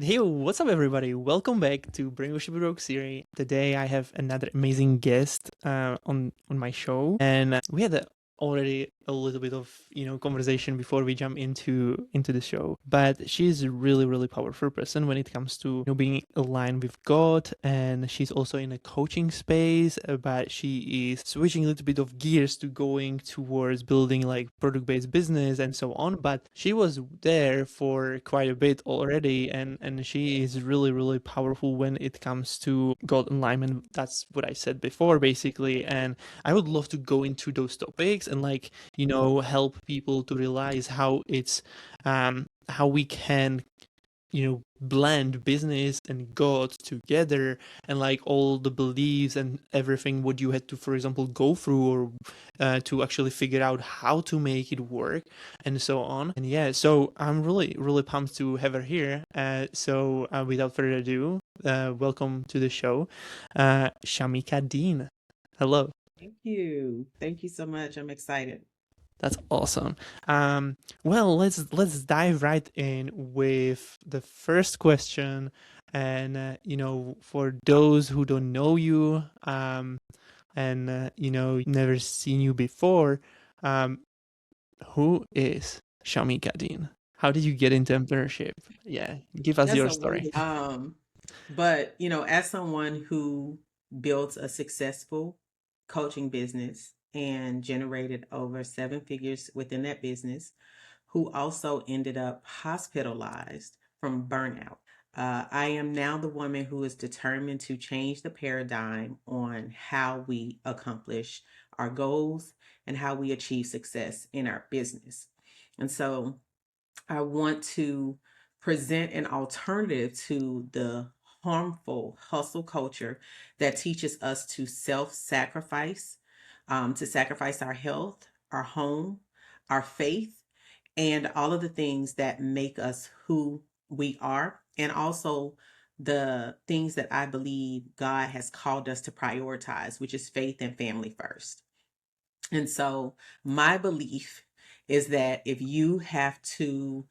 Hey, what's up, everybody? Welcome back to Bring Worship Broke series. Today, I have another amazing guest on my show, and we had already a little bit of conversation before we jump into the show. But she's a really powerful person when it comes to being aligned with God, and she's also in a coaching space. But she is switching a little bit of gears to going towards building like product-based business and so on. But she was there for quite a bit already, and she is really powerful when it comes to God alignment. That's what I said before, basically. And I would love to go into those topics and help people to realize how it's how we can blend business and God together, and like all the beliefs and everything what you had to, for example, go through or to actually figure out how to make it work and so on. And yeah, so I'm really pumped to have her here. So without further ado, welcome to the show, Shamieka Dean. Hello. Thank you. Thank you so much. I'm excited. That's awesome. Well, let's dive right in with the first question. And for those who don't know you, and never seen you before, um, who is Shamieka Dean? How did you get into entrepreneurship? Yeah, give us That's your a story. wonderful. But as someone who built a successful coaching business and generated over seven figures within that business, who also ended up hospitalized from burnout. I am now the woman who is determined to change the paradigm on how we accomplish our goals and how we achieve success in our business. And so I want to present an alternative to the harmful hustle culture that teaches us to self sacrifice, to sacrifice our health, our home, our faith, and all of the things that make us who we are, and also the things that I believe God has called us to prioritize, which is faith and family first. And so, my belief is that if you have to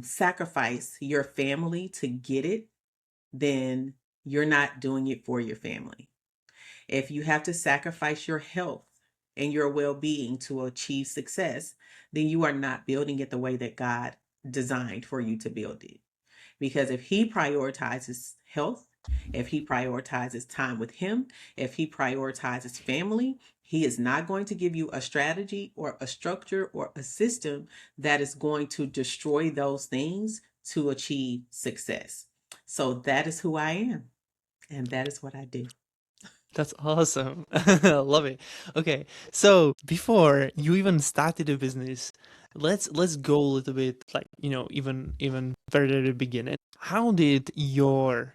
sacrifice your family to get it, then you're not doing it for your family. If you have to sacrifice your health and your well being to achieve success, then you are not building it the way that God designed for you to build it. Because if He prioritizes health, if He prioritizes time with Him, if He prioritizes family, He is not going to give you a strategy or a structure or a system that is going to destroy those things to achieve success. So that is who I am, and that is what I do. That's awesome. I love it. Okay, so before you even started a business, let's go a little bit like, even further to begin it. How did your,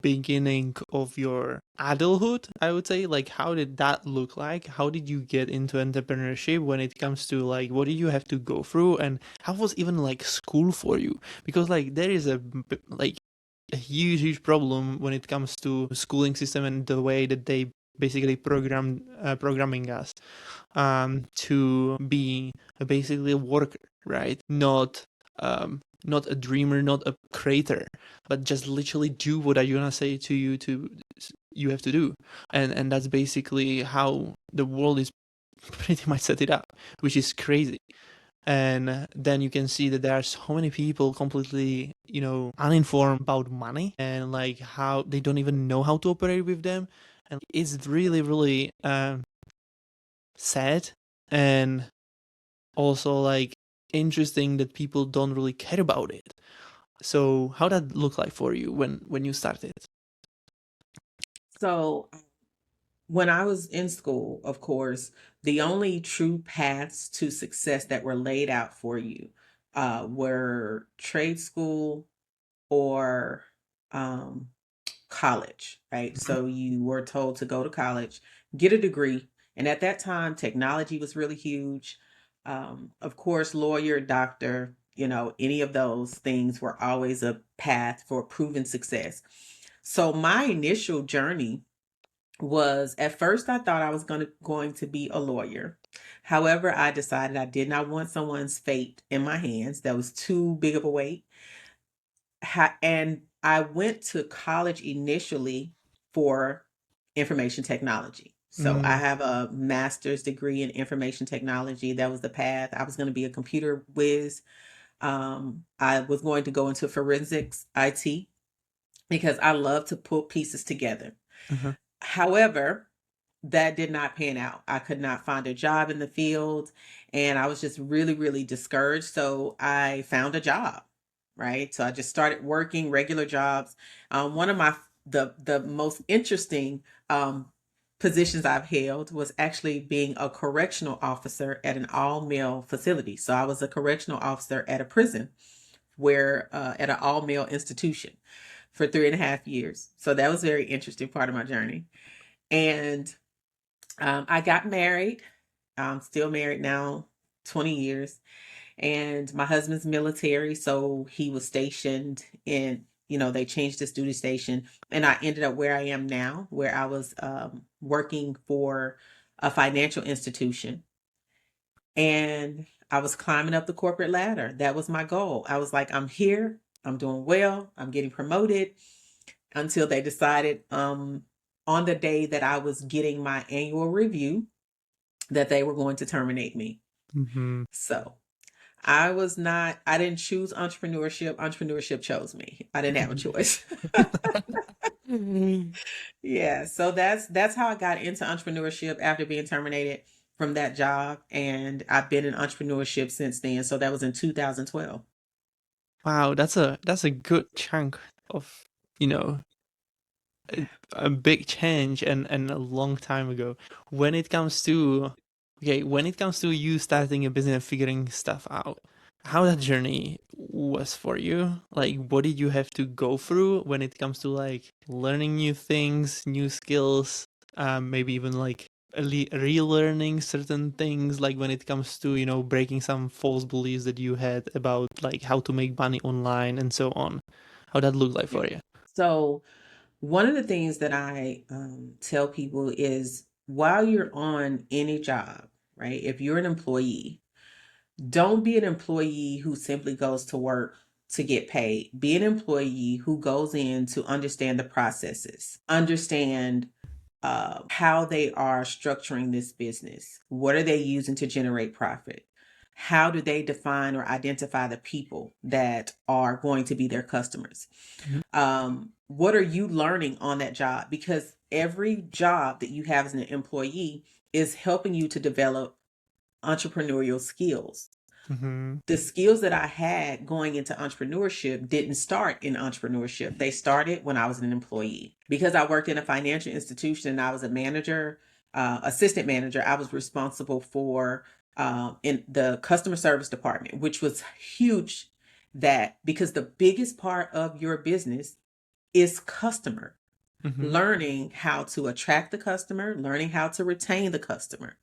beginning of your adulthood, I would say, like how did that look like? How did you get into entrepreneurship when it comes to like what did you have to go through, and how was even like school for you? Because like there is like a huge problem when it comes to schooling system and the way that they basically programming us to be basically a worker, right? Not a dreamer, not a creator, but just literally do what I'm gonna say to you to you have to do, and that's basically how the world is pretty much set it up, which is crazy. And then you can see that there are so many people completely uninformed about money and like how they don't even know how to operate with them, and it's really sad, and also like interesting that people don't really care about it. So how that look like for you when you started? So, when I was in school, of course, the only true paths to success that were laid out for you were trade school or um, college, right? Mhm. So you were told to go to college, get a degree. And at that time, technology was really huge. Of course, lawyer, doctor, any of those things were always a path for proven success. So my initial journey was, at first I thought I was going to be a lawyer. However, I decided I did not want someone's fate in my hands. That was too big of a weight. and I went to college initially for information technology. So I Mm, have a master's degree in information technology. That was the path. I was going to be a computer whiz. I was going to go into forensics IT because I love to put pieces together. uh-huh. However, that did not pan out. I could not find a job in the field and I was just really, really discouraged. So I found a job, right? So I just started working regular jobs. One of the most interesting um, positions I've held was actually being a correctional officer at an all male facility. So I was a correctional officer at a prison where at an all male institution for 3.5 years. So that was a very interesting part of my journey. And I got married. I'm still married now, 20 years. And my husband's military, so he was stationed in, they changed his duty station. And I ended up where I am now, where I was working for a financial institution. And I was climbing up the corporate ladder. That was my goal. I was like, I'm here, I'm doing well, I'm getting promoted until they decided on the day that I was getting my annual review that they were going to terminate me. Mm-hmm. So I didn't choose entrepreneurship. Entrepreneurship chose me. I didn't have a choice. Yeah. So that's how I got into entrepreneurship after being terminated from that job. And I've been in entrepreneurship since then. So that was in 2012. Wow, that's a good chunk of, you know, a big change and a long time ago. When it comes to when it comes to you starting a business and figuring stuff out, how that journey was for you? Like, what did you have to go through when it comes to like learning new things, new skills, maybe even like relearning certain things, like when it comes to, breaking some false beliefs that you had about like how to make money online and so on. How that looked like Yeah. for you? So one of the things that I tell people is while you're on any job, right? If you're an employee, don't be an employee who simply goes to work to get paid. Be an employee who goes in to understand the processes, understand how they are structuring this business. What are they using to generate profit? How do they define or identify the people that are going to be their customers? Mhm. What are you learning on that job? Because every job that you have as an employee is helping you to develop entrepreneurial skills. Mhm. The skills that I had going into entrepreneurship didn't start in entrepreneurship. They started when I was an employee. Because I worked in a financial institution and I was a manager, assistant manager, I was responsible for in the customer service department, which was huge. That because the biggest part of your business is customer, Mhm. learning how to attract the customer, learning how to retain the customer,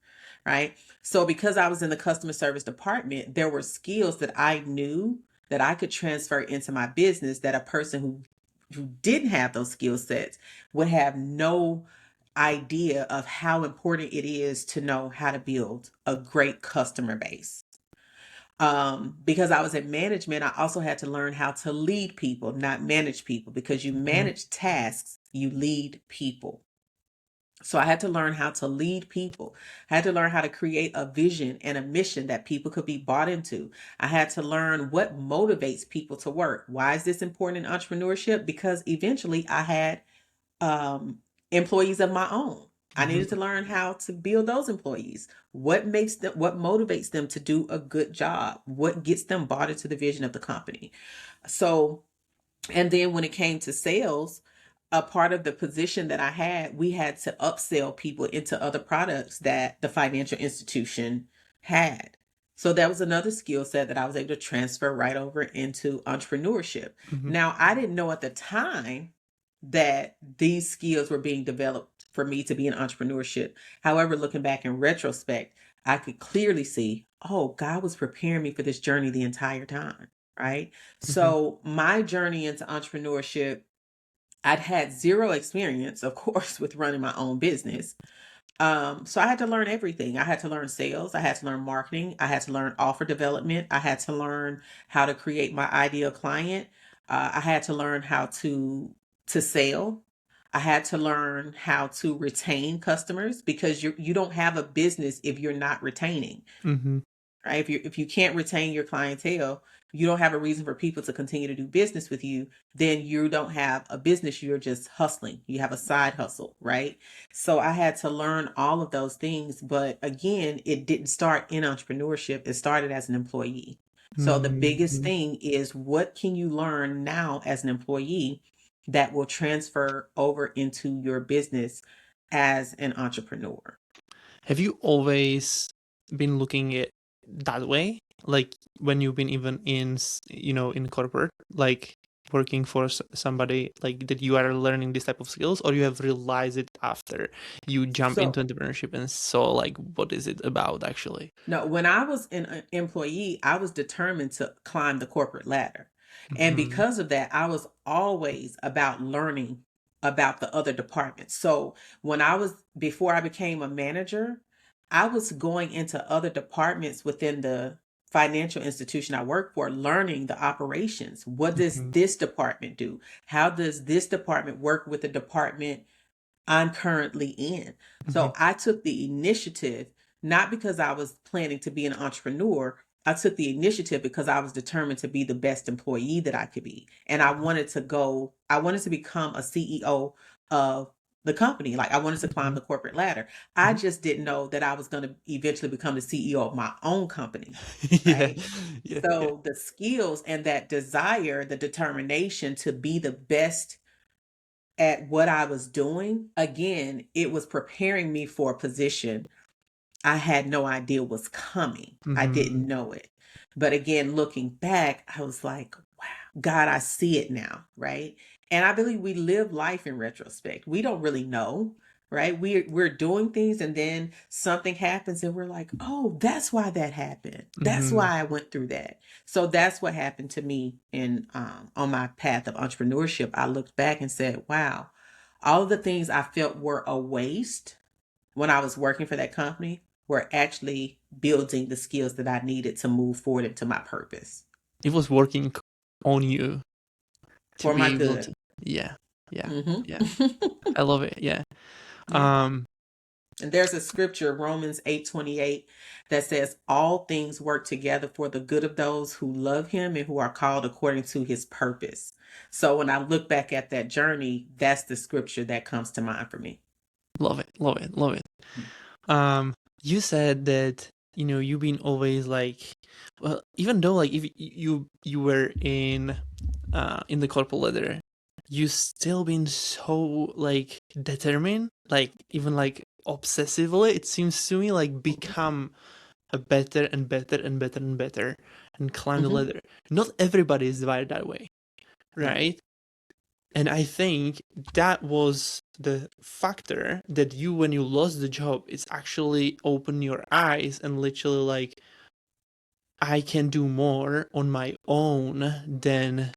right? So because I was in the customer service department, there were skills that I knew that I could transfer into my business that a person who didn't have those skill sets would have no idea of how important it is to know how to build a great customer base. Because I was in management, I also had to learn how to lead people, not manage people, because you Mhm. manage tasks, you lead people. So I had to learn how to lead people. I had to learn how to create a vision and a mission that people could be bought into. I had to learn what motivates people to work. Why is this important in entrepreneurship? Because eventually I had um, employees of my own. I needed Mhm. to learn how to build those employees. What motivates them to do a good job? What gets them bought into the vision of the company? So, and then when it came to sales, a part of the position that I had, we had to upsell people into other products that the financial institution had. So that was another skill set that I was able to transfer right over into entrepreneurship. Mhm. Now, I didn't know at the time that these skills were being developed for me to be in entrepreneurship. However, looking back in retrospect, I could clearly see, oh, God was preparing me for this journey the entire time, right? Mhm. So my journey into entrepreneurship, I'd had zero experience, of course, with running my own business. So I had to learn everything. I had to learn sales. I had to learn marketing. I had to learn offer development. I had to learn how to create my ideal client. I had to learn how to sell. I had to learn how to retain customers because you don't have a business if you're not retaining. Mm-hmm. Right? If you can't retain your clientele, you don't have a reason for people to continue to do business with you, then you don't have a business. You're just hustling. You have a side hustle, right? So I had to learn all of those things. But again, it didn't start in entrepreneurship. It started as an employee. So the biggest Mm-hmm. thing is, what can you learn now as an employee that will transfer over into your business as an entrepreneur? Have you always been looking at that way? Like when you've been even in, in corporate, like working for somebody, like that you are learning this type of skills, or you have realized it after you jump So into entrepreneurship and saw like what is it about actually? no, when I was an employee, I was determined to climb the corporate ladder. And Mm-hmm. because of that, I was always about learning about the other departments. So before I became a manager, I was going into other departments within the financial institution I work for, learning the operations. What does Mm-hmm. this department do? How does this department work with the department I'm currently in? Mm-hmm. So I took the initiative, not because I was planning to be an entrepreneur. I took the initiative because I was determined to be the best employee that I could be. And I wanted to become a CEO of the company. Like, I wanted to climb Mm-hmm. the corporate ladder. I just didn't know that I was going to eventually become the CEO of my own company. Yeah, Right. yeah, yeah. So the skills and that desire, the determination to be the best at what I was doing, again, it was preparing me for a position I had no idea was coming. I Mm-hmm. didn't know it. But again, looking back, I was like, wow, God, I see it now, right? And I believe we live life in retrospect. We don't really know, right? We're doing things and then something happens and we're like, oh, that's why that happened. That's Mm-hmm. why I went through that. So that's what happened to me in on my path of entrepreneurship. I looked back and said, wow, all of the things I felt were a waste when I was working for that company were actually building the skills that I needed to move forward into my purpose It was working on you to for my be able to. good. Yeah, yeah, Hmm. yeah. I love it. Yeah. Yeah. Um. And there's a scripture, Romans 8:28, that says, all things work together for the good of those who love him and who are called according to his purpose. So when I look back at that journey, that's the scripture that comes to mind for me. Love it. Love it. Love it. You said that you've been always like, well, even though like if you were in the corporate ladder, you still been so like determined, like even like obsessively. It seems to me like become a better and better and better and better and climb the Hmm. ladder. Not everybody is divided that way, Yeah. right? And I think that was the factor that you, when you lost the job, it's actually opened your eyes and literally like, I can do more on my own than,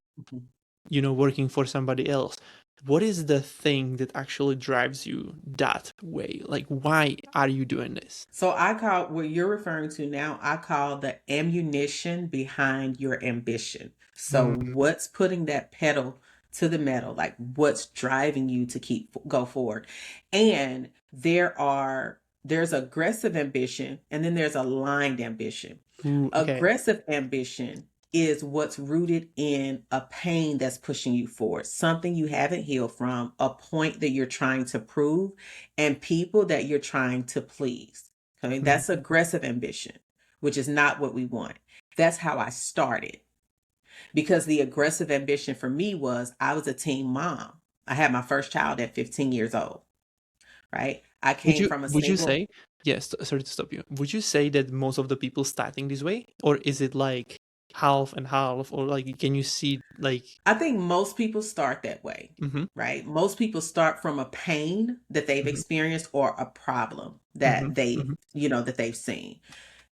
Mhm. working for somebody else. What is the thing that actually drives you that way? Like, why are you doing this? So I call what you're referring to now, I call the ammunition behind your ambition. So Mm, what's putting that pedal to the metal? Like, what's driving you to go forward? And there's aggressive ambition and then there's aligned ambition. ooh, okay. Aggressive ambition is what's rooted in a pain that's pushing you forward, something you haven't healed from, a point that you're trying to prove, and people that you're trying to please. Okay, that's Mhm. aggressive ambition, which is not what we want. That's how I started, because the aggressive ambition for me was, I was a teen mom. I had my first child at 15 years old, right? I Would came you from a would you single. say, yes, sorry to stop you. Would you say that most of the people starting this way, or is it like half and half, or like can you see like I think most people start that way, mhm, right? Most people start from a pain that they've mhm, experienced or a problem mhm, that they've, mhm, that they've seen.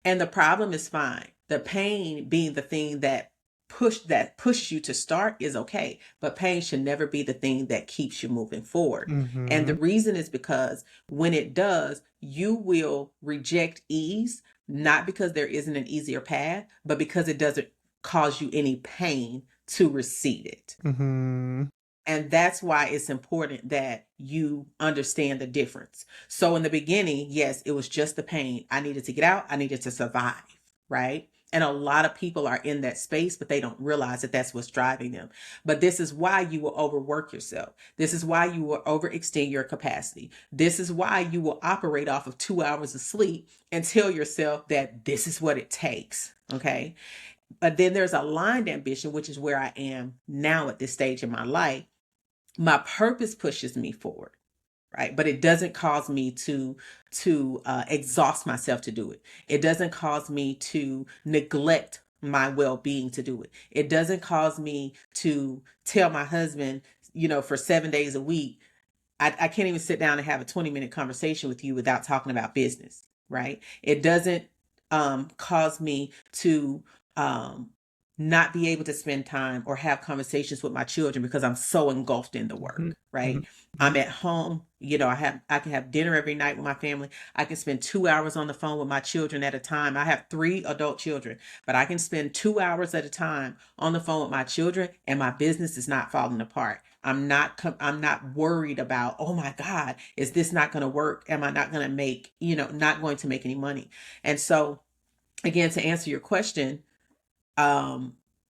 And the problem is fine. The pain being the thing that pushes you to start is okay, but pain should never be the thing that keeps you moving forward. And the mhm, reason is because when it does, you will reject ease, not because there isn't an easier path, but because it doesn't cause you any pain to receive it. Mm-hmm. And that's why it's important that you understand the difference. So in the beginning, yes, it was just the pain. I needed to get out. I needed to survive, right? And a lot of people are in that space, but they don't realize that that's what's driving them. But this is why you will overwork yourself. This is why you will overextend your capacity. This is why you will operate off of 2 hours of sleep and tell yourself that this is what it takes. Okay. But then there's aligned ambition, which is where I am now at this stage in my life. My purpose pushes me forward, right? But it doesn't cause me to exhaust myself to do it. It doesn't cause me to neglect my well-being to do it. It doesn't cause me to tell my husband, for 7 days a week, I can't even sit down and have a 20-minute conversation with you without talking about business, right? It doesn't cause me to not be able to spend time or have conversations with my children because I'm so engulfed in the work, right? Mm-hmm. I'm at home, I can have dinner every night with my family. I can spend 2 hours on the phone with my children at a time. I have 3 adult children, but I can spend 2 hours at a time on the phone with my children and my business is not falling apart. I'm not worried about, oh my God, is this not going to work? Am I not going to make, not going to make any money? And so again, to answer your question,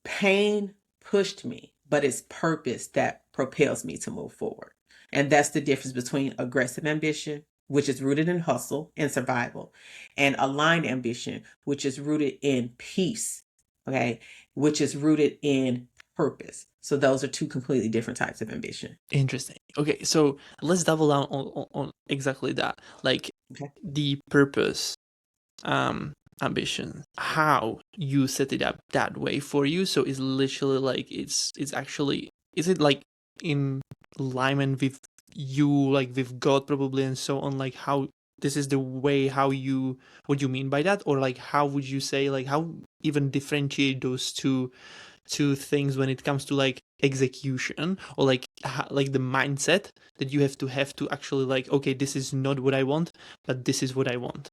pain pushed me, but it's purpose that propels me to move forward. And that's the difference between aggressive ambition, which is rooted in hustle and survival, and aligned ambition, which is rooted in peace, okay, which is rooted in purpose. So those are 2 completely different types of ambition. Interesting. Okay, so let's double down on exactly that. Like Okay. the purpose, ambition, how you set it up that way for you. So it's literally like it's actually, is it like in alignment with you, like with God probably, and so on, like how this is the way how you, what you mean by that, or like how would you say, like how even differentiate those two things when it comes to like execution, or like the mindset that you have to actually like, okay, this is not what I want, but this is what I want.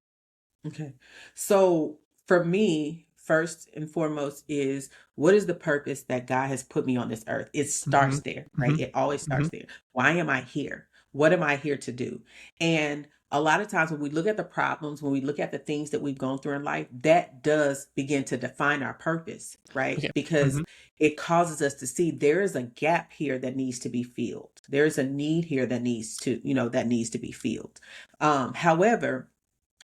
Okay. So for me, first and foremost is, what is the purpose that God has put me on this earth? It Mm-hmm. starts there, Mm-hmm. right? It always Mm-hmm. starts there. Why am I here? What am I here to do? And a lot of times when we look at the problems, when we look at the things that we've gone through in life, that does begin to define our purpose, right? Okay. Because Mm-hmm. it causes us to see there is a gap here that needs to be filled. There is a need here that needs to be filled. However,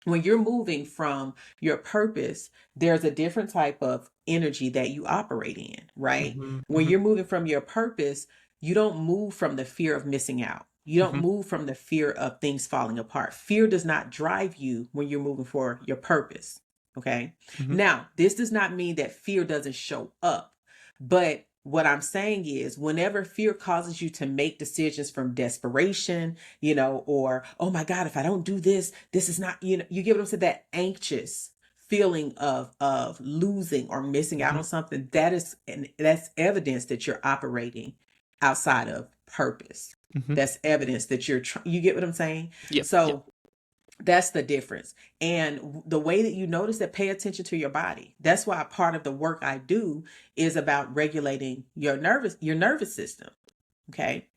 when you're moving from your purpose, there's a different type of energy that you operate in, right? Mm-hmm. When you're moving from your purpose, you don't move from the fear of missing out. You don't Mm-hmm. move from the fear of things falling apart. Fear does not drive you when you're moving for your purpose. Okay. Mm-hmm. Now, this does not mean that fear doesn't show up, but what I'm saying is, whenever fear causes you to make decisions from desperation, or, oh my God, if I don't do this, this is not, you get what I'm saying? That anxious feeling of losing or missing out Mm-hmm. on something, that's evidence that you're operating outside of purpose. Mm-hmm. That's evidence that you get what I'm saying? Yep. So that's the difference. And the way that you notice that, pay attention to your body. That's why part of the work I do is about regulating your nervous system. Okay.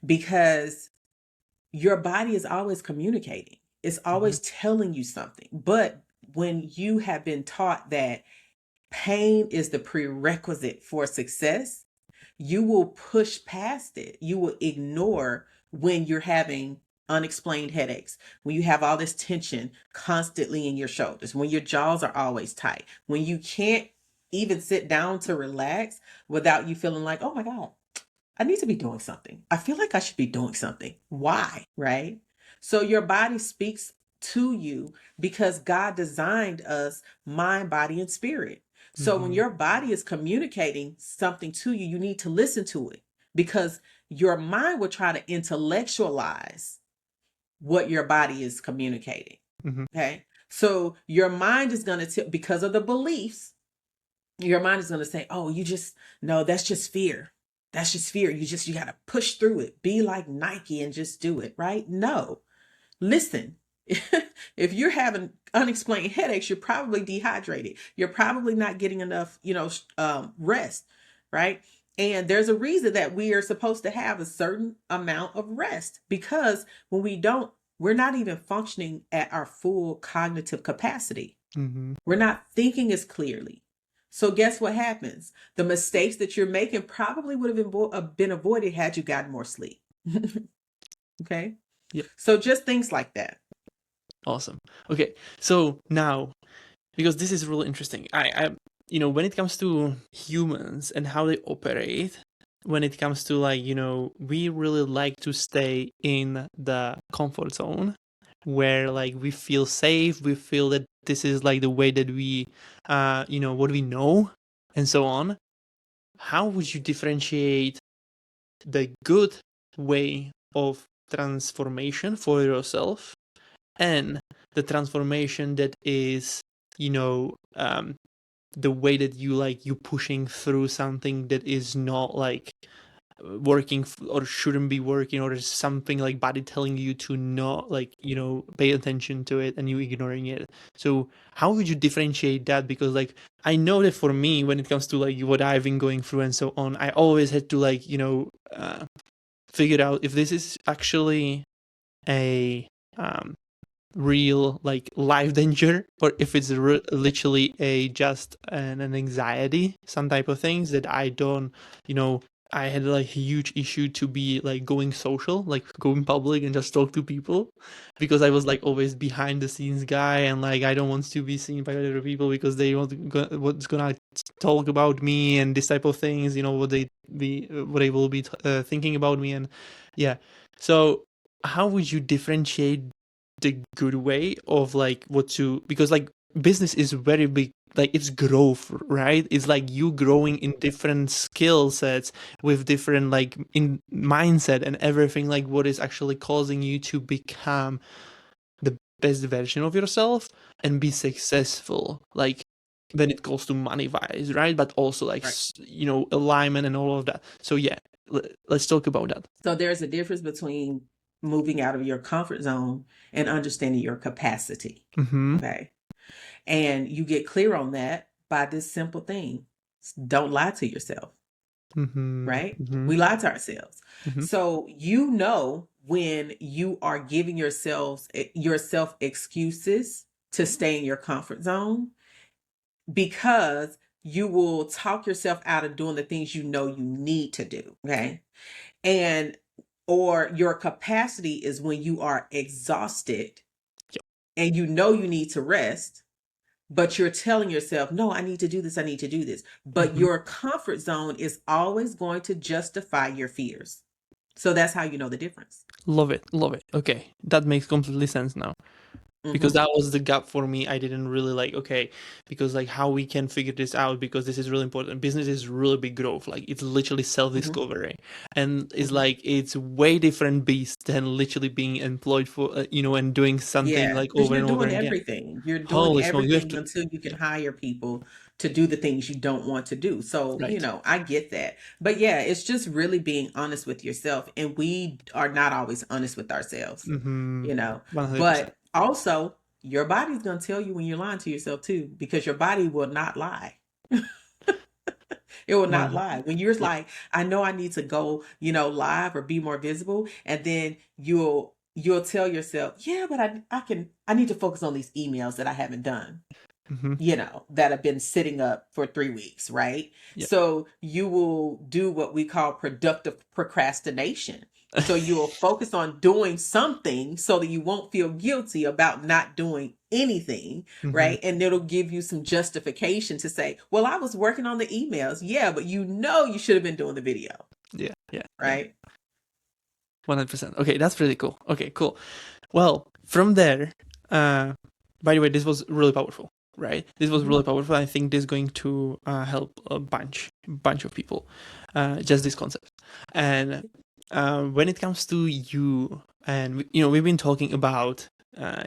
Because your body is always communicating. It's Mm-hmm. always telling you something. But when you have been taught that pain is the prerequisite for success, you will push past it. You will ignore when you're having unexplained headaches, when you have all this tension constantly in your shoulders, when your jaws are always tight, when you can't even sit down to relax without you feeling like, oh my God, I need to be doing something. I feel like I should be doing something. Why? Right? So your body speaks to you because God designed us mind, body, and spirit. So when Mm-hmm. your body is communicating something to you, you need to listen to it, because your mind will try to intellectualize what your body is communicating. Mm-hmm. Okay. So your mind is going to, because of the beliefs, your mind is going to say, oh, no, that's just fear. That's just fear. You got to push through it. Be like Nike and just do it. Right? No, listen. If you're having unexplained headaches, you're probably dehydrated. You're probably not getting enough, rest. right? And there's a reason that we are supposed to have a certain amount of rest, because when we don't, we're not even functioning at our full cognitive capacity. Mm-hmm. We're not thinking as clearly. So guess what happens? The mistakes that you're making probably would have been avoided had you gotten more sleep. Okay. Yeah. So just things like that. Awesome. Okay. So now, because this is really interesting, when it comes to humans and how they operate, when it comes to like, we really like to stay in the comfort zone where like we feel safe, we feel that this is like the way that we, what we know and so on. How would you differentiate the good way of transformation for yourself and the transformation that is, the way that you pushing through something that is not like working or shouldn't be working, or is something like body telling you to not like pay attention to it and you ignoring it? So how would you differentiate that? Because like I know that for me, when it comes to like what I've been going through and so on, I always had to like figure out if this is actually a real like life danger, or if it's literally a just an anxiety, some type of things that I don't, I had like a huge issue to be like going social, like going public and just talk to people, because I was like always behind the scenes guy, and like I don't want to be seen by other people because they want what's gonna talk about me and this type of things, what they will be thinking about me. And yeah, so how would you differentiate the good way of like what to, because like business is very big, like it's growth, right? It's like you growing in different skill sets with different like in mindset and everything, like what is actually causing you to become the best version of yourself and be successful, like when it goes to money wise, right? But also like Right. alignment and all of that. So yeah, let's talk about that. So there's a difference between moving out of your comfort zone and understanding your capacity. Mm-hmm. Okay. And you get clear on that by this simple thing: don't lie to yourself, Mm-hmm. right? Mm-hmm. We lie to ourselves. Mm-hmm. So when you are giving yourself excuses to stay in your comfort zone, because you will talk yourself out of doing the things you know you need to do. Okay. And or your capacity is when you are exhausted and you know you need to rest, but you're telling yourself, no, I need to do this, I need to do this. But Mm-hmm. your comfort zone is always going to justify your fears. So that's how you know the difference. Love it, love it. Okay, that makes completely sense now, because Mm-hmm. that was the gap for me. I didn't really like, okay, because like how we can figure this out, because this is really important. Business is really big growth, like it's literally Mm-hmm. self-discovery, and it's Mm-hmm. like it's way different beast than literally being employed for and doing something Yeah, like because over you're and over doing again. everything. You're doing Holy smoke, you have everything to, until you can hire people to do the things you don't want to do. So, right. I get that. But yeah, it's just really being honest with yourself. And we are not always honest with ourselves, Mm-hmm. 100%. But also, your body's going to tell you when you're lying to yourself too, because your body will not lie. It will not lie. When you're Yeah. like, I know I need to go, live or be more visible, and then you'll tell yourself, yeah, but I need to focus on these emails that I haven't done, Mm-hmm. that have been sitting up for 3 weeks, right? Yeah. So you will do what we call productive procrastination. So you will focus on doing something so that you won't feel guilty about not doing anything, Mm-hmm. right? And it'll give you some justification to say, well, I was working on the emails. Yeah, but you should have been doing the video, Yeah. Yeah. Yeah. right? 100%. Okay, that's pretty cool. Okay, cool. Well, from there, uh, by the way, this was really powerful, right? This was Mhm. really powerful. I think this is going to help a bunch of people. Just this concept. And when it comes to you, and we've been talking about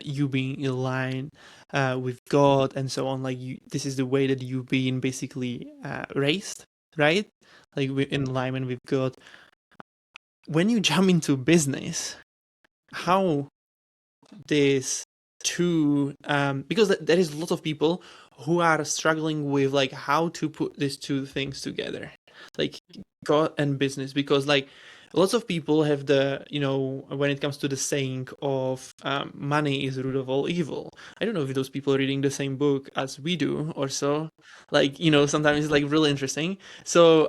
you being in line with God and so on. Like this is the way that you've been basically raised, right? Like we're in alignment with God. When you jump into business, how this two because there is a lot of people who are struggling with like how to put these two things together, like God and business, because like lots of people have the, when it comes to the saying of money is the root of all evil. I don't know if those people are reading the same book as we do or so. Like, sometimes it's like really interesting. So,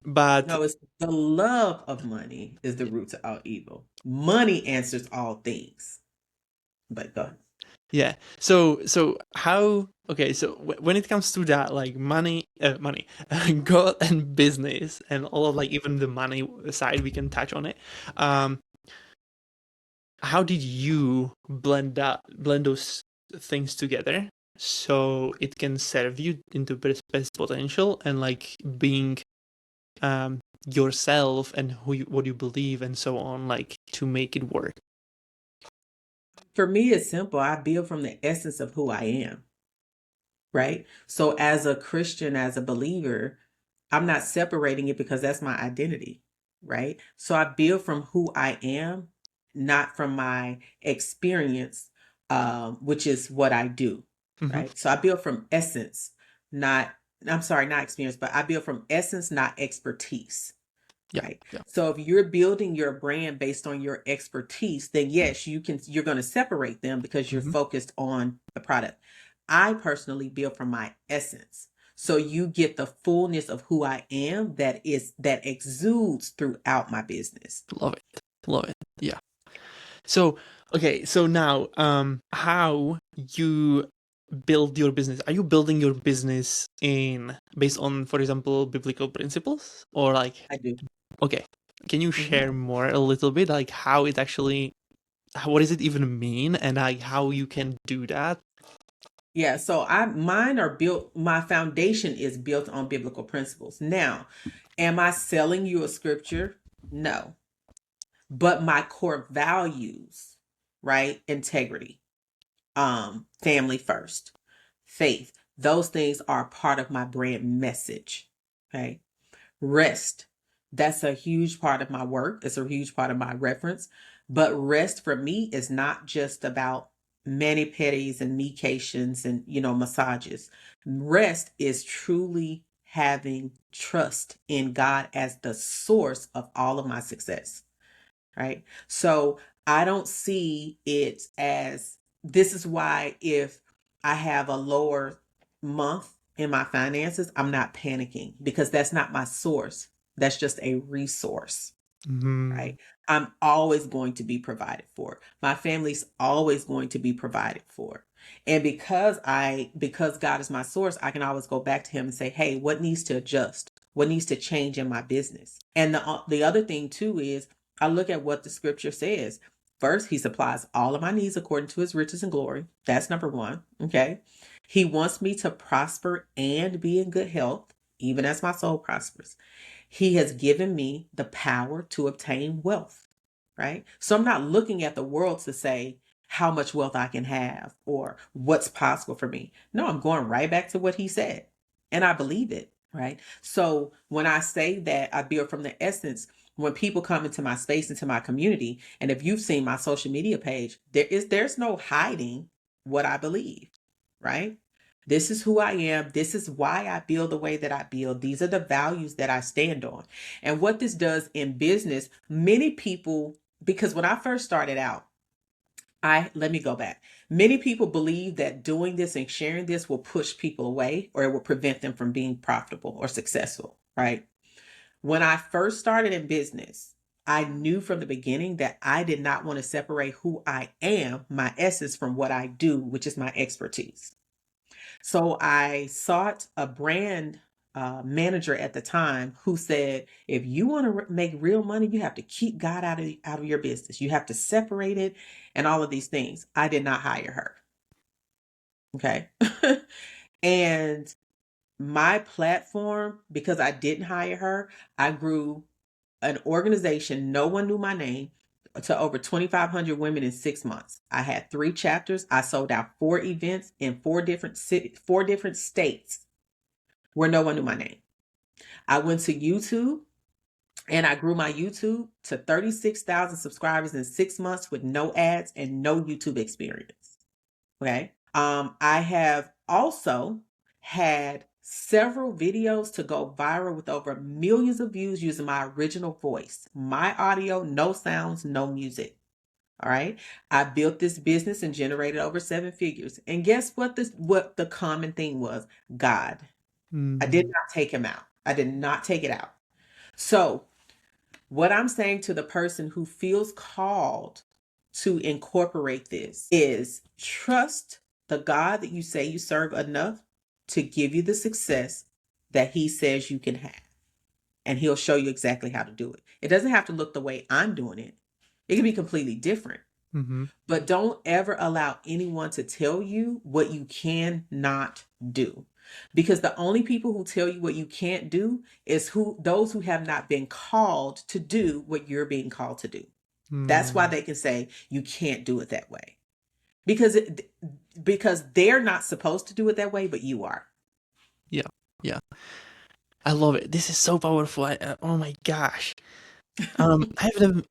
but No, it's the love of money is the root to all evil. Money answers all things. But go ahead. yeah. So how? Okay. So when it comes to that, like money, God and business, and all of like even the money side, we can touch on it. Um, how did you blend those things together so it can serve you into best potential and like being yourself and what you believe and so on, like to make it work? For me, it's simple. I build from the essence of who I am, right? So as a Christian, as a believer, I'm not separating it because that's my identity, right? So I build from who I am, not from my experience, which is what I do, Mm-hmm. right? So I build from essence, not, I'm sorry, not experience, but I build from essence, not expertise. Yeah. Right. Yeah. So if you're building your brand based on your expertise, then yes, you're going to separate them because you're Mm-hmm. focused on the product. I personally build from my essence. So you get the fullness of who I am that exudes throughout my business. Love it. Love it. Yeah. So, okay, so now, how you build your business? Are you building your business in based on, for example, biblical principles, or like, I do. okay, can you Mhm. share more a little bit, like how it actually, what does it even mean, and like how you can do that? Yeah, so mine are built, my foundation is built on biblical principles. Now, am I selling you a scripture? No. But my core values, right? Integrity, family first, faith, those things are part of my brand message. Okay. Rest, that's a huge part of my work. It's a huge part of my reference. But rest for me is not just about mani pedis and medications and massages. Rest is truly having trust in God as the source of all of my success, right? So I don't see it as, this is why if I have a lower month in my finances, I'm not panicking because that's not my source. That's just a resource, Mm-hmm. right? I'm always going to be provided for. My family's always going to be provided for. And because God is my source, I can always go back to him and say, "Hey, what needs to adjust? What needs to change in my business?" And the other thing too is I look at what the scripture says. First, he supplies all of my needs according to his riches and glory. That's number 1, okay? He wants me to prosper and be in good health, even as my soul prospers. He has given me the power to obtain wealth, right? So I'm not looking at the world to say how much wealth I can have or what's possible for me. No, I'm going right back to what he said. And I believe it, right? So when I say that I build from the essence, when people come into my space, into my community, and if you've seen my social media page, there's no hiding what I believe, right? This is who I am. This is why I build the way that I build. These are the values that I stand on. And what this does in business, many people, because when I first started out, let me go back. Many people believe that doing this and sharing this will push people away or it will prevent them from being profitable or successful, right? When I first started in business, I knew from the beginning that I did not want to separate who I am, my essence, from what I do, which is my expertise. So I sought a brand manager at the time who said, if you want to make real money, you have to keep God out of your business. You have to separate it and all of these things. I did not hire her. Okay. And my platform, because I didn't hire her, I grew an organization. No one knew my name, to over 2,500 women in 6 months. I had 3 chapters. I sold out 4 events in 4 different states where no one knew my name. I went to YouTube and I grew my YouTube to 36,000 subscribers in 6 months with no ads and no YouTube experience. Okay. I have also had several videos to go viral with over millions of views using my original voice, my audio, no sounds, no music. All right. I built this business and generated over 7 figures. And guess what what the common thing was? God. I did Mm, not take him out. I did not take it out. So, what I'm saying to the person who feels called to incorporate this is trust the God that you say you serve enough to give you the success that he says you can have. And he'll show you exactly how to do it. It doesn't have to look the way I'm doing it, it can be completely different. mm-hmm. But don't ever allow anyone to tell you what you cannot do. Because the only people who tell you what you can't do is those who have not been called to do what you're being called to do. That's why Mm, they can say you can't do it that way. Because because they're not supposed to do it that way, but you are. yeah, yeah. I love it. This is so powerful. Oh my gosh. I've never,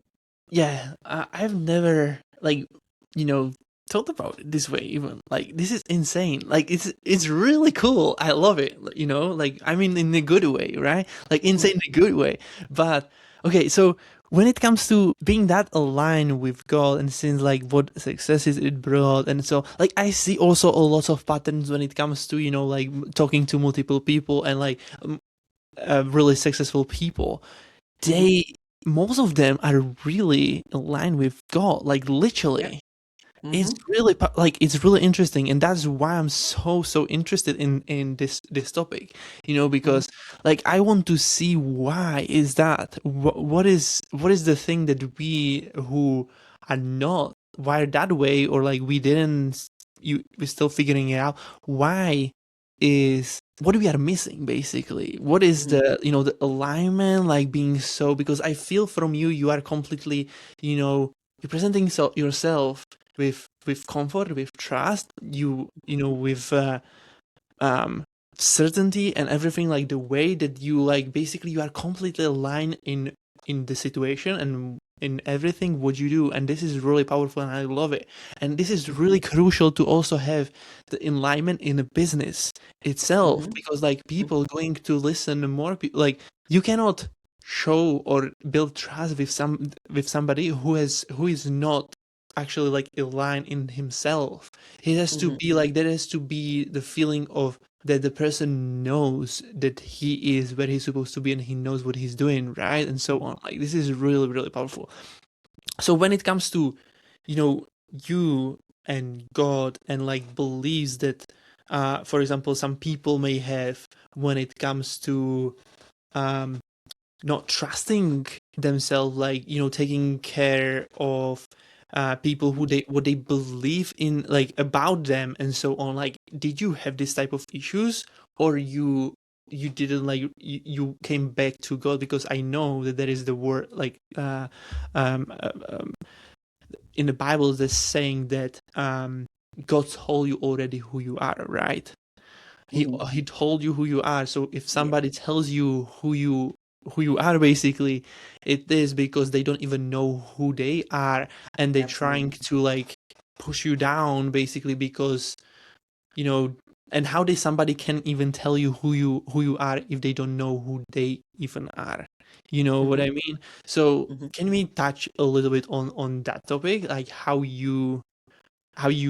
yeah, I've never like, you know, thought about it this way even. Like, this is insane. Like, it's really cool. I love it. Like, I mean, in a good way, right? Like, insane in a good way. But okay, so when it comes to being that aligned with God and since like what successes it brought, and so like I see also a lot of patterns when it comes to like talking to multiple people and like really successful people, Mm-hmm. they most of them are really aligned with God, like Yep. literally. It's Mm-hmm. really like it's really interesting, and that's why I'm so interested in this topic, Mm-hmm. because like I want to see why is that what is the thing that we who are not wired that way, or like we didn't we're still figuring it out, why is what we are missing basically, what is Mm-hmm. the alignment, like being so, because I feel from you are completely, you're presenting yourself with comfort, with trust, with um certainty and everything, like the way that you like basically you are completely aligned in the situation and in everything what you do, and this is really powerful and I love it. And this is really crucial to also have the alignment in a business itself, Mm-hmm. because like people going to listen to more people, like you cannot show or build trust with somebody who is not actually like aligned in himself. It has to Mm-hmm. be like there has to be the feeling of that the person knows that he is where he's supposed to be and he knows what he's doing, right? And so on. Like this is really, really powerful. So when it comes to, you know, you and God and like beliefs that for example some people may have when it comes to um not trusting themselves, like taking care of people who they what they believe in, like about them and so on. Like, did you have this type of issues, or you didn't, like you came back to God? Because I know that there is the word like um, uh, um in the Bible that's saying that God told you already who you are, right? he Mm-hmm. he told you who you are. So if Yeah, somebody tells you who you are, basically it is because they don't even know who they are, and they're trying absolutely. to like push you down basically, because you know and how they somebody can even tell you who you are if they don't know who they even are, you know what Mm-hmm. I mean? So Mm-hmm. can we touch a little bit on that topic, like how you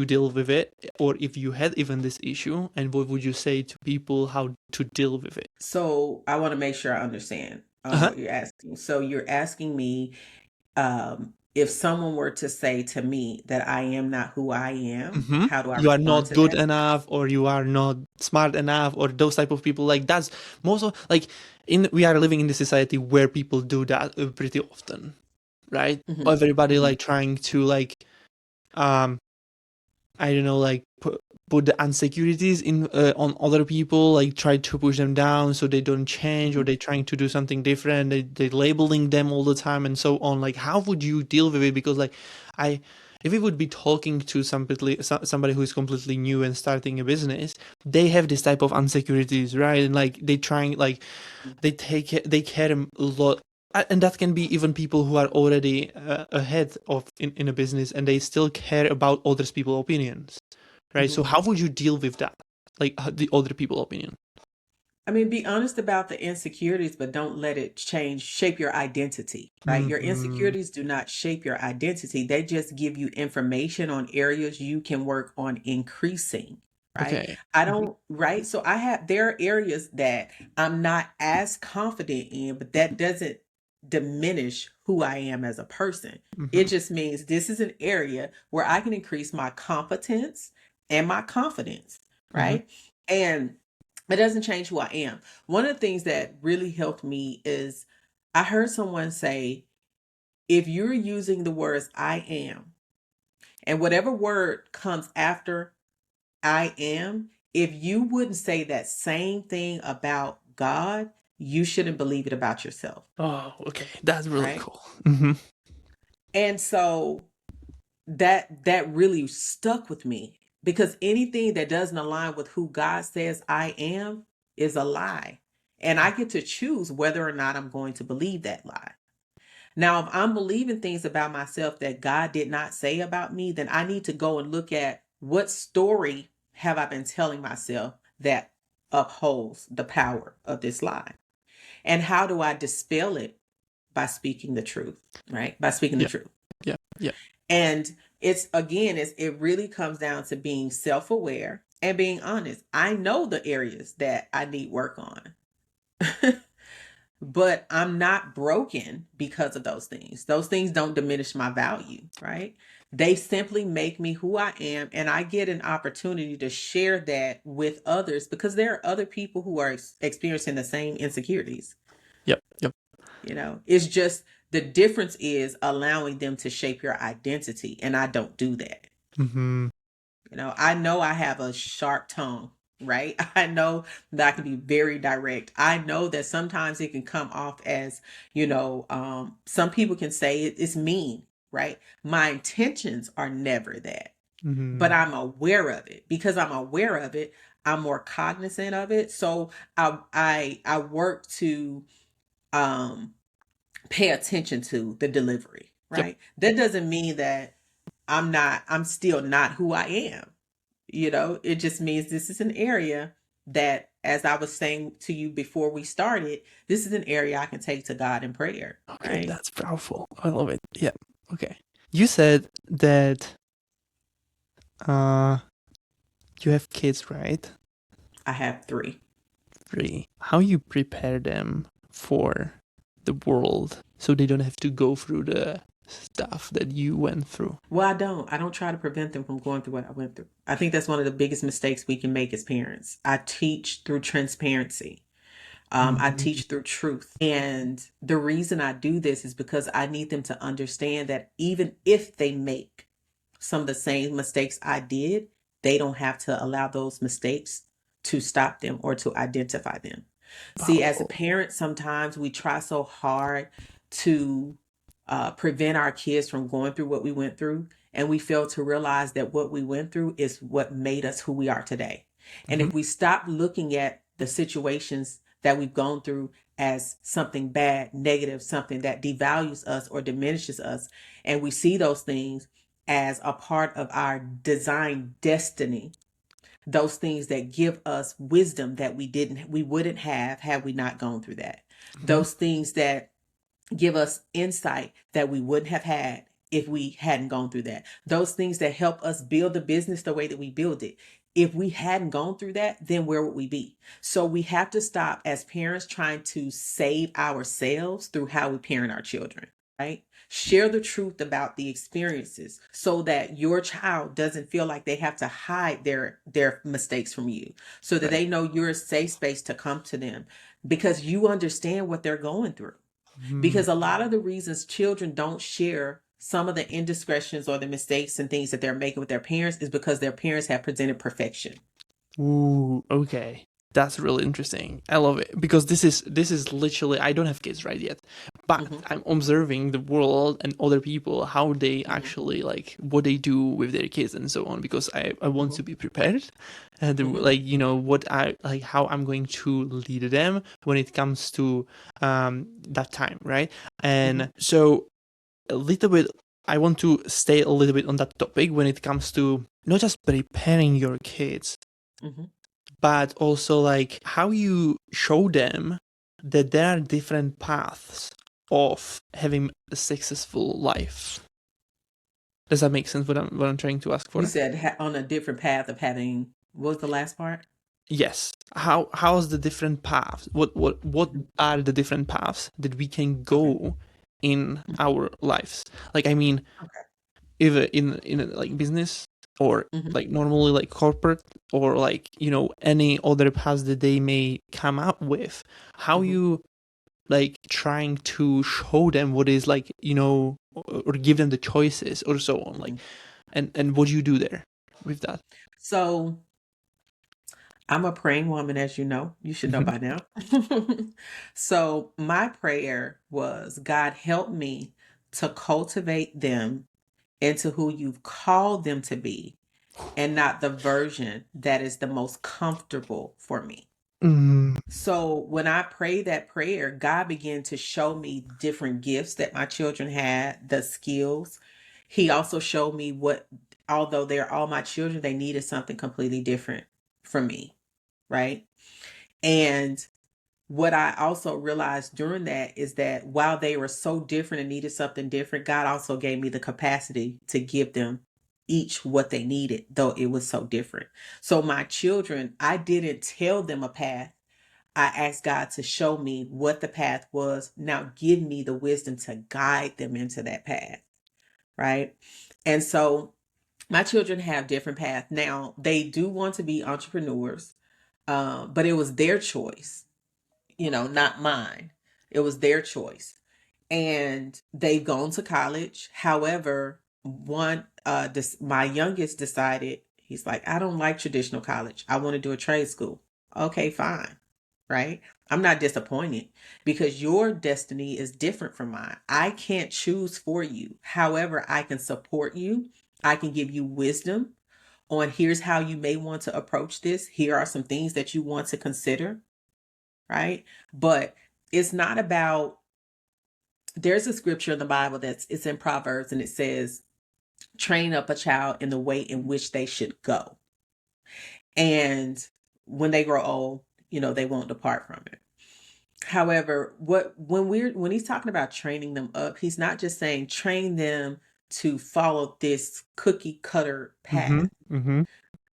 deal with it, or if you had even this issue, and what would you say to people how to deal with it? So I want to make sure I understand Uh-huh. what you're asking. So you're asking me if someone were to say to me that I am not who I am, Hmm. how do I You are respond not to good that? enough, or you are not smart enough, or those type of people, like that's most of like in we are living in the society where people do that pretty often, right? Mm-hmm. Everybody Mm-hmm. like trying to like um I don't know, like put the insecurities in on other people, like try to push them down so they don't change, or Mm-hmm. they trying to do something different. They labeling them all the time and so on. Like, how would you deal with it? Because like, I if we would be talking to somebody who is completely new and starting a business, they have this type of insecurities, right? And like they trying like they care a lot, and that can be even people who are already ahead of in a business, and they still care about others people opinions, right? Mm-hmm. So how would you deal with that, like the other people opinion? I mean, be honest about the insecurities, but don't let it shape your identity, right? Your Mm-hmm. insecurities do not shape your identity. They just give you information on areas you can work on increasing, right? Okay. I don't, right? So there are areas that I'm not as confident in, but that doesn't diminish who I am as a person. It Mm-hmm. just means this is an area where I can increase my competence and my confidence, Mm-hmm. right? And it doesn't change who I am. One of the things that really helped me is I heard someone say, if you're using the words I am, and whatever word comes after I am, if you wouldn't say that same thing about God, you shouldn't believe it about yourself, Oh, okay. That's really right? cool. Mm-hmm. And so that really stuck with me because anything that doesn't align with who God says I am is a lie. And I get to choose whether or not I'm going to believe that lie. Now, if I'm believing things about myself that God did not say about me, then I need to go and look at what story have I been telling myself that upholds the power of this lie. And how do I dispel it? By speaking the truth, right? By speaking the Yeah. truth. Yeah. Yeah. And it really comes down to being self-aware and being honest. I know the areas that I need work on. But I'm not broken because of those things. Those things don't diminish my value, right? They simply make me who I am, and I get an opportunity to share that with others because there are other people who are experiencing the same insecurities. Yep. Yep. It's just the difference is allowing them to shape your identity, and I don't do that. Mm-hmm. I know I have a sharp tongue, right? I know that I can be very direct. I know that sometimes it can come off as, some people can say it's mean, right? My intentions are never that, Mm-hmm. but I'm aware of it. Because I'm aware of it, I'm more cognizant of it. So I work to um pay attention to the delivery, Yep. right? That doesn't mean that I'm still not who I am. It just means this is an area that, as I was saying to you before we started, this is an area I can take to God in prayer, Okay, right? that's powerful. I love it. Yeah. Okay. You said that uh you have kids, right? I have three. 3. How you prepare them for the world so they don't have to go through the stuff that you went through? Well, I don't try to prevent them from going through what I went through. I think that's one of the biggest mistakes we can make as parents. I teach through transparency. I Mm-hmm. teach through truth. And the reason I do this is because I need them to understand that even if they make some of the same mistakes I did, they don't have to allow those mistakes to stop them or to identify them. See, as a Powerful. parent, sometimes we try so hard to prevent our kids from going through what we went through, and we fail to realize that what we went through is what made us who we are today. And Mm-hmm. if we stop looking at the situations that we've gone through as something bad, negative, something that devalues us or diminishes us, and we see those things as a part of our design destiny, those things that give us wisdom that we wouldn't have had we not gone through that, Mm-hmm. those things that give us insight that we wouldn't have had if we hadn't gone through that, those things that help us build the business the way that we build it. If we hadn't gone through that, then where would we be? So we have to stop as parents trying to save ourselves through how we parent our children, right? Share the truth about the experiences so that your child doesn't feel like they have to hide their mistakes from you, so that Right. they know you're a safe space to come to them because you understand what they're going through. Mm-hmm. Because a lot of the reasons children don't share some of the indiscretions or the mistakes and things that they're making with their parents is because their parents have presented perfection. Ooh, okay. That's really interesting. I love it because this is literally, I don't have kids right yet, but Hmm. I'm observing the world and other people, how they Hmm. actually, like, what they do with their kids and so on, because I want Hmm. to be prepared, and Hmm. like, what I like, how I'm going to lead them when it comes to that time, right? Hmm. And so a little bit, I want to stay a little bit on that topic when it comes to not just preparing your kids, Hmm. but also like how you show them that there are different paths of having a successful life. Does that make sense? What I'm trying to ask You for? said on a different path of having, what was the last part? Yes. How's the different paths? What Mhm. are the different paths that we can Okay. go in Mhm. our lives? Like, I mean, Okay. either in like business or Mhm. like normally like corporate or like, any other paths that they may come up with. How Mhm. you like trying to show them what is like, or give them the choices or so on, like, Mhm. and what do you do there with that? So I'm a praying woman, as you know. You should know Hmm. by now. So my prayer was, God, help me to cultivate them into who you've called them to be and not the version that is the most comfortable for me. Mm, So when I prayed that prayer, God began to show me different gifts that my children had, the skills. He also showed me what, although they're all my children, they needed something completely different from me, right? And what I also realized during that is that while they were so different and needed something different, God also gave me the capacity to give them each what they needed, though it was so different. So my children, I didn't tell them a path. I asked God to show me what the path was. Now give me the wisdom to guide them into that path, right? And so my children have different paths. Now they do want to be entrepreneurs, but it was their choice, not mine. It was their choice. And they've gone to college. However, my youngest decided, he's like, I don't like traditional college. I want to do a trade school. Okay, fine. Right? I'm not disappointed because your destiny is different from mine. I can't choose for you. However, I can support you. I can give you wisdom on here's how you may want to approach this. Here are some things that you want to consider, right? But it's not about, there's a scripture in the Bible it's in Proverbs, and it says, train up a child in the way in which they should go. And when they grow old, they won't depart from it. However, when he's talking about training them up, he's not just saying train them to follow this cookie cutter mm-hmm, path. mm-hmm.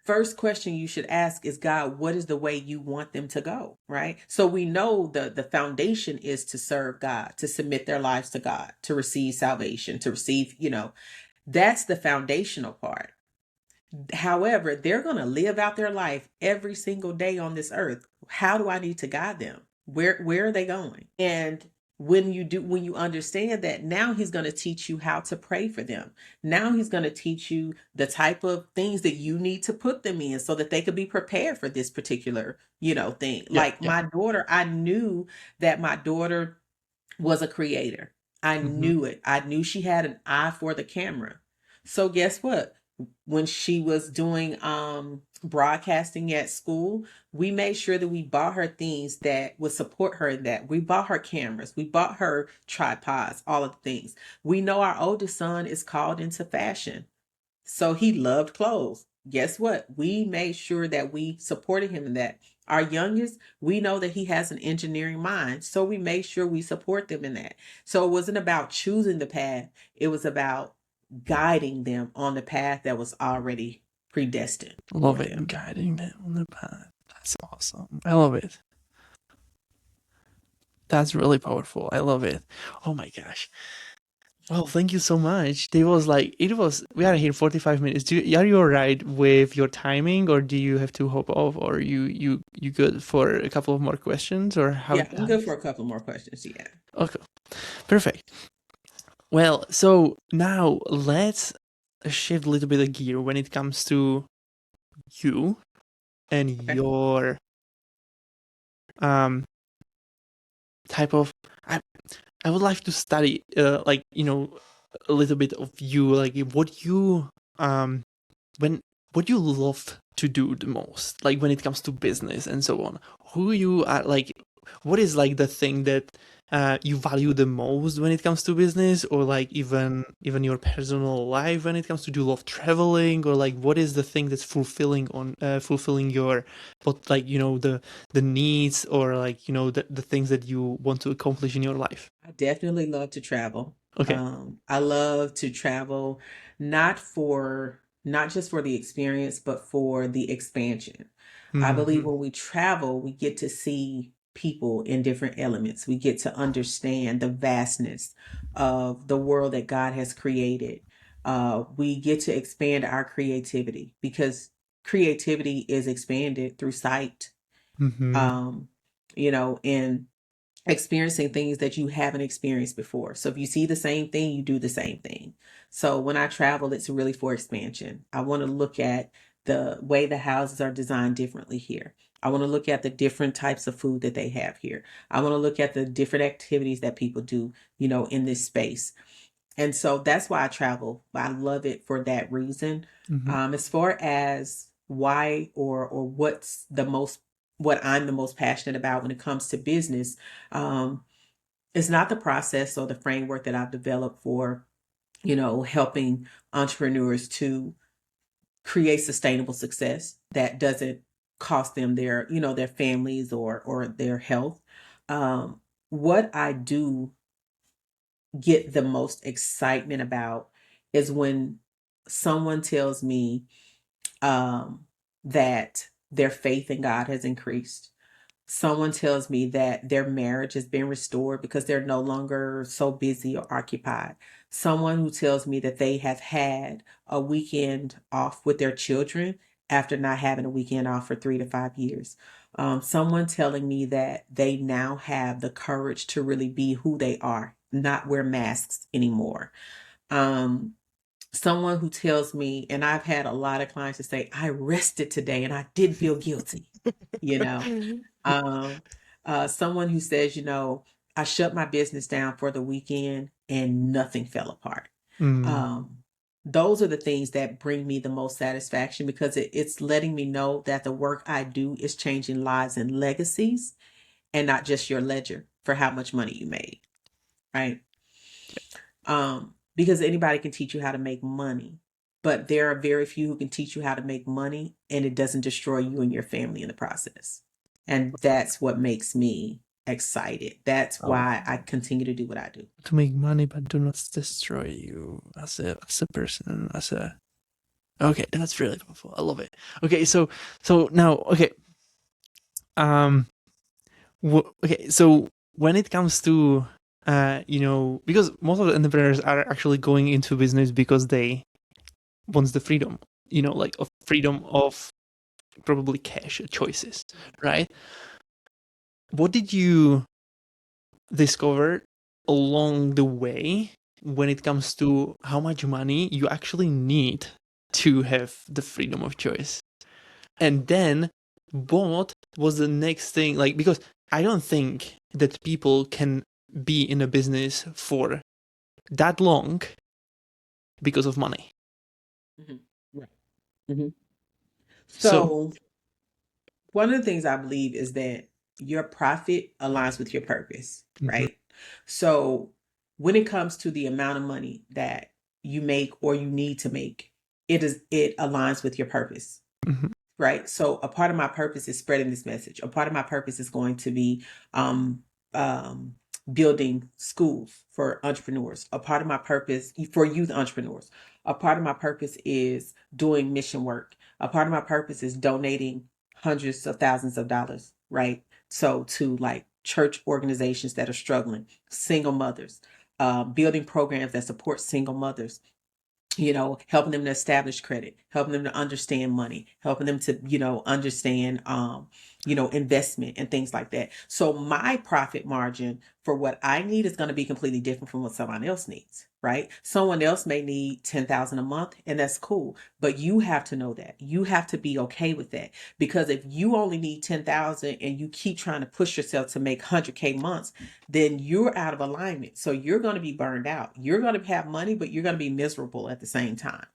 First question you should ask is, God, what is the way you want them to go? Right? So we know the foundation is to serve God, to submit their lives to God, to receive salvation, to receive, that's the foundational part. However, they're going to live out their life every single day on this earth. How do I need to guide them? Where are they going? And when you understand that, now he's going to teach you how to pray for them. Now he's going to teach you the type of things that you need to put them in so that they could be prepared for this particular, thing. Yeah, Like yeah. my daughter, I knew that my daughter was a creator. I Mm-hmm. knew it. I knew she had an eye for the camera. So guess what? When she was doing broadcasting at school, we made sure that we bought her things that would support her in that. We bought her cameras, we bought her tripods, all of the things. We know our oldest son is called into fashion. So he loved clothes. Guess what? We made sure that we supported him in that. Our youngest, we know that he has an engineering mind. So we made sure we support them in that. So it wasn't about choosing the path, it was about guiding them on the path that was already predestined Love for it, them. guiding them on the path. That's awesome. I love it. That's really powerful. I love it. Oh my gosh. Well, thank you so much. We are here 45 minutes. Are you all right with your timing, or do you have to hop off, or you good for a couple of more questions, or Yeah, I'm how good does? for a couple more questions. Yeah. Okay, perfect. Well, so now let's shift a little bit of gear when it comes to you and Okay. your um type of. I would like to study, like, a little bit of you, like what you when what you love to do the most, like when it comes to business and so on. Who you are, like, what is like the thing that you value the most when it comes to business, or like even your personal life when it comes to do love traveling, or like what is the thing that's fulfilling your, but like the needs, or like the things that you want to accomplish in your life? I definitely love to travel. Okay. I love to travel, not just for the experience, but for the expansion. I believe Hmm. when we travel, we get to see people in different elements. We get to understand the vastness of the world that God has created. We get to expand our creativity because creativity is expanded through sight. Hmm. Um, and experiencing things that you haven't experienced before. So if you see the same thing, you do the same thing. So when I travel, it's really for expansion. I want to look at the way the houses are designed differently here. I want to look at the different types of food that they have here. I want to look at the different activities that people do, in this space. And so that's why I travel. I love it for that reason. Hmm. As far as why or what I'm the most passionate about when it comes to business, um, it's not the process or the framework that I've developed for, helping entrepreneurs to create sustainable success that doesn't cost them their families or their health. What I do get the most excitement about is when someone tells me um, that their faith in God has increased. Someone tells me that their marriage has been restored because they're no longer so busy or occupied. Someone who tells me that they have had a weekend off with their children after not having a weekend off for 3 to 5 years. Someone telling me that they now have the courage to really be who they are, not wear masks anymore. Um, Someone who tells me, and I've had a lot of clients to say, I rested today and I didn't feel guilty, you know. Um, Someone who says, I shut my business down for the weekend and nothing fell apart. Mm. Um, those are the things that bring me the most satisfaction because it's letting me know that the work I do is changing lives and legacies and not just your ledger for how much money you made, right? Because anybody can teach you how to make money, but there are very few who can teach you how to make money and it doesn't destroy you and your family in the process. And that's what makes me excited. That's Oh, why I continue to do what I do. to make money, but do not destroy you as a person, as a. Okay, that's really powerful. I love it. Okay, so now, okay, um, okay, so when it comes to because most of the entrepreneurs are actually going into business because they want the freedom, like of freedom of probably cash choices, right? What did you discover along the way when it comes to how much money you actually need to have the freedom of choice? And then what was the next thing? Like, because I don't think that people can be in a business for that long because of money. Mhm. Right. Mhm. So, So, one of the things I believe is that your profit aligns with your purpose, mhm, right? So, when it comes to the amount of money that you make or you need to make, it aligns with your purpose, mhm, right? So a part of my purpose is spreading this message. A part of my purpose is going to be um, um, building schools for entrepreneurs. A part of my purpose for youth entrepreneurs. A part of my purpose is doing mission work. A part of my purpose is donating hundreds of thousands of dollars, right? So to like church organizations that are struggling, single mothers, building programs that support single mothers, helping them to establish credit, helping them to understand money, helping them to, understand, investment and things like that. So my profit margin for what I need is going to be completely different from what someone else needs, right? Someone else may need 10,000 a month and that's cool, but you have to know that. You have to be okay with that because if you only need 10,000 and you keep trying to push yourself to make 100K months, then you're out of alignment. So you're going to be burned out. You're going to have money, but you're going to be miserable at the same time.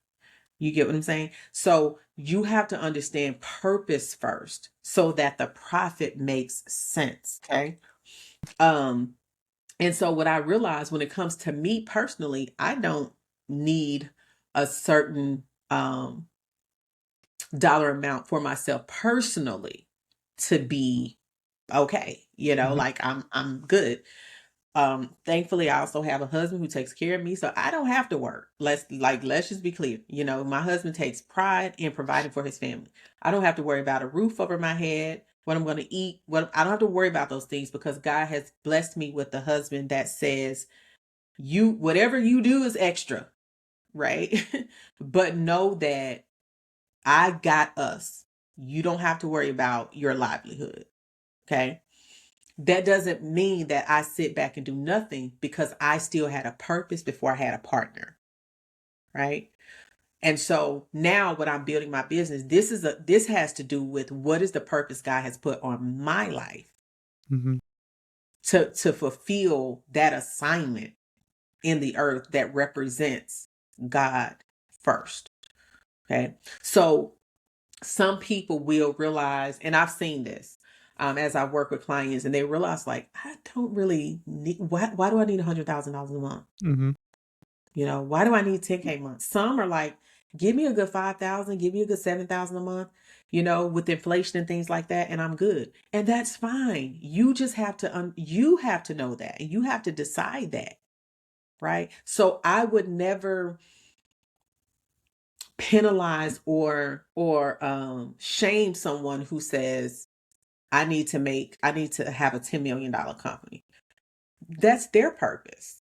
You get what I'm saying? So you have to understand purpose first so that the profit makes sense. Okay. Um, And so what I realized when it comes to me personally, I don't need a certain dollar amount for myself personally to be okay. Mhm. Like I'm good. Thankfully I also have a husband who takes care of me, so I don't have to work. Let's just be clear. My husband takes pride in providing for his family. I don't have to worry about a roof over my head, what I'm going to eat. What I don't have to worry about those things because God has blessed me with a husband that says, you whatever you do is extra, right? But know that I got us. You don't have to worry about your livelihood. Okay. That doesn't mean that I sit back and do nothing, because I still had a purpose before I had a partner. Right. And so now when I'm building my business, this has to do with what is the purpose God has put on my life Mhm. to fulfill that assignment in the earth that represents God first. Okay. So some people will realize, and I've seen this as I work with clients, and they realize, like, I don't really need, why do I need $100,000 a month? Mhm. Why do I need 10K a month? Some are like, give me a good 5,000, give me a good 7,000 a month, with inflation and things like that, and I'm good. And that's fine. You just have to, you have to know that, and you have to decide that. Right. So I would never penalize or shame someone who says, I need to have a $10 million company. That's their purpose,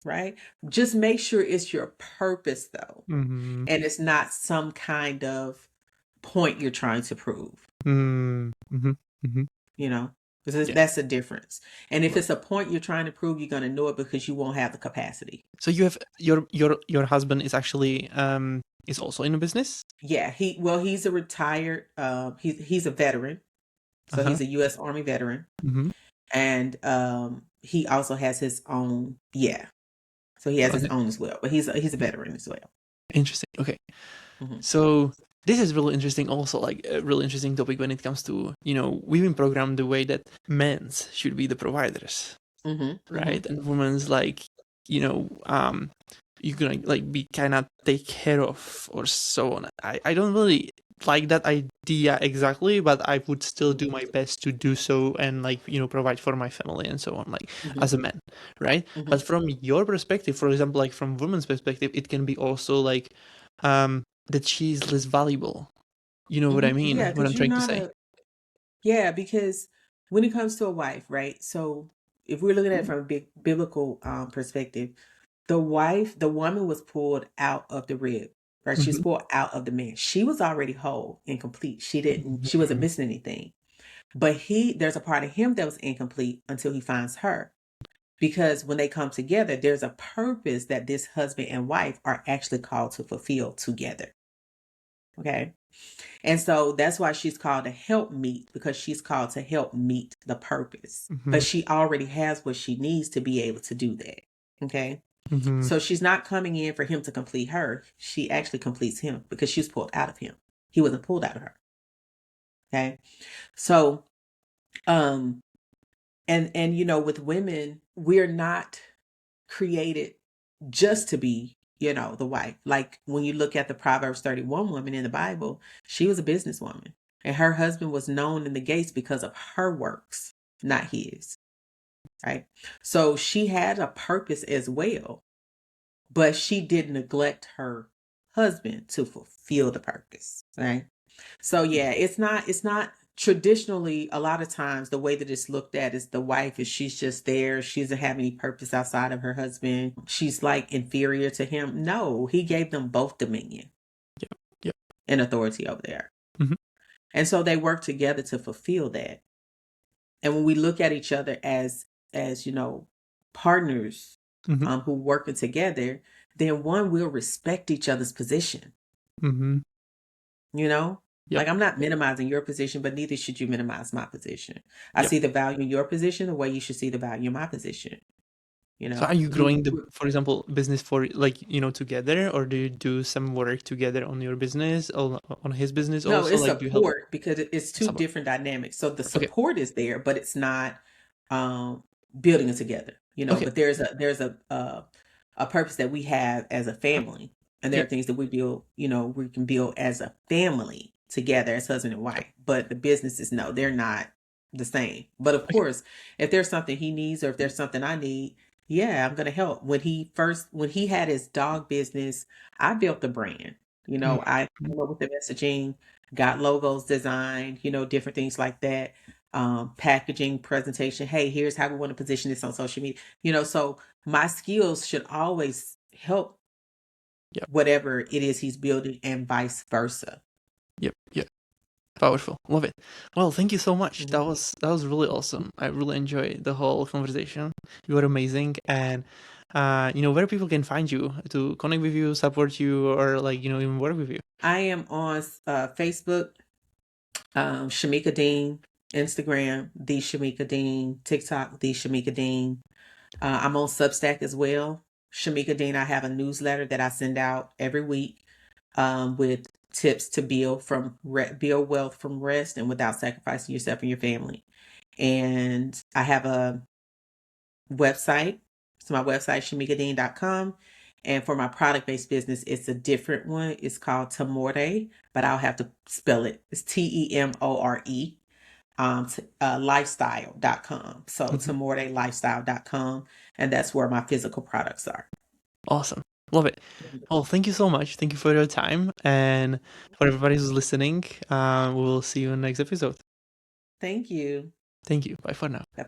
right? Just make sure it's your purpose though. Mhm. And it's not some kind of point you're trying to prove, Mhm. Mhm. Mhm. you know, because Yeah. that's a difference. And if Right. it's a point you're trying to prove, you're going to know it because you won't have the capacity. So you have your husband is actually is also in a business? Yeah. He's a retired, he's a veteran. So Uh-huh. he's a U.S. Army veteran. Mhm. And he also has his own, yeah. So he has his Okay. own as well, but he's a veteran as well. Interesting. Okay. Hmm. So this is really interesting also, like a really interesting topic when it comes to, we've been programmed the way that men's should be the providers, Hmm. Hmm. right? And women's like, you're gonna like be kind of take care of or so on. I don't really like that idea exactly, but I would still do my best to do so and like, provide for my family and so on, like Hmm. as a man, right? Hmm. But from your perspective, for example, like from women's perspective, it can be also like that she's less valuable. You know what I Hmm. mean? Yeah, What because I'm you're trying to not say. because when it comes to a wife, right? So if we're looking at it from a big biblical perspective, the woman was pulled out of the rib, right? She was Mhm. pulled out of the man. She was already whole and complete. She wasn't Mhm. missing anything. But there's a part of him that was incomplete until he finds her. Because when they come together, there's a purpose that this husband and wife are actually called to fulfill together. Okay. And so that's why she's called a help meet, because she's called to help meet the purpose. But Mhm. she already has what she needs to be able to do that. Okay. Mhm. So she's not coming in for him to complete her. She actually completes him because she's pulled out of him. He wasn't pulled out of her. Okay. So, um, and with women, we're not created just to be, the wife. Like when you look at the Proverbs 31 woman in the Bible, she was a businesswoman, and her husband was known in the gates because of her works, not his. Right. So she had a purpose as well, but she did neglect her husband to fulfill the purpose. Right. So yeah, it's not traditionally, a lot of times the way that it's looked at is the wife is, she's just there. She doesn't have any purpose outside of her husband. She's like inferior to him. No, he gave them both dominion Yep. Yep. and authority over there. Mhm. And so they work together to fulfill that. And when we look at each other as partners Mhm. who working together, then one will respect each other's position. Mhm. You know, Yep. like, I'm not minimizing your position, but neither should you minimize my position. I Yep. see the value in your position the way you should see the value in my position. You So know, are you you, growing for example, business for like, together, or do you do some work together on your business or on his business no, also? it's Like, do you help? support because it's two Support. different dynamics. So the Okay. support is there, but it's not, um, building it together, Okay. but there's a purpose that we have as a family, and there Yep. are things that we build, we can build as a family together as husband and Yep. wife. But the businesses, no, they're not the same. But of Okay. course, if there's something he needs or if there's something I need, yeah, I'm gonna help. When he had his dog business, I built the brand. I Mhm. came up with the messaging, got logos designed, different things like that, packaging, presentation. Hey, here's how we want to position this on social media. So my skills should always help Yep. whatever it is he's building and vice versa. Yep. Yep. Powerful. Love it. Well, thank you so much. Mhm. That was really awesome. I really enjoyed the whole conversation. You were amazing. And where people can find you to connect with you, support you, or like, even work with you. I am on Facebook, Shamieka Dean, Instagram, the Shamieka Dean, TikTok, the Shamieka Dean. I'm on Substack as well. Shamieka Dean, I have a newsletter that I send out every week, with tips to build wealth from rest and without sacrificing yourself and your family. And I have a website. So my website, shamiekadean.com. And for my product-based business, it's a different one. It's called Temore, but I'll have to spell it. It's Temore, lifestyle.com. So Mhm. temorelifestyle.com. And that's where my physical products are. Awesome. Love it. Well, thank you so much. Thank you for your time. And for everybody who's listening, we'll see you in the next episode. Thank you. Thank you. Bye for now.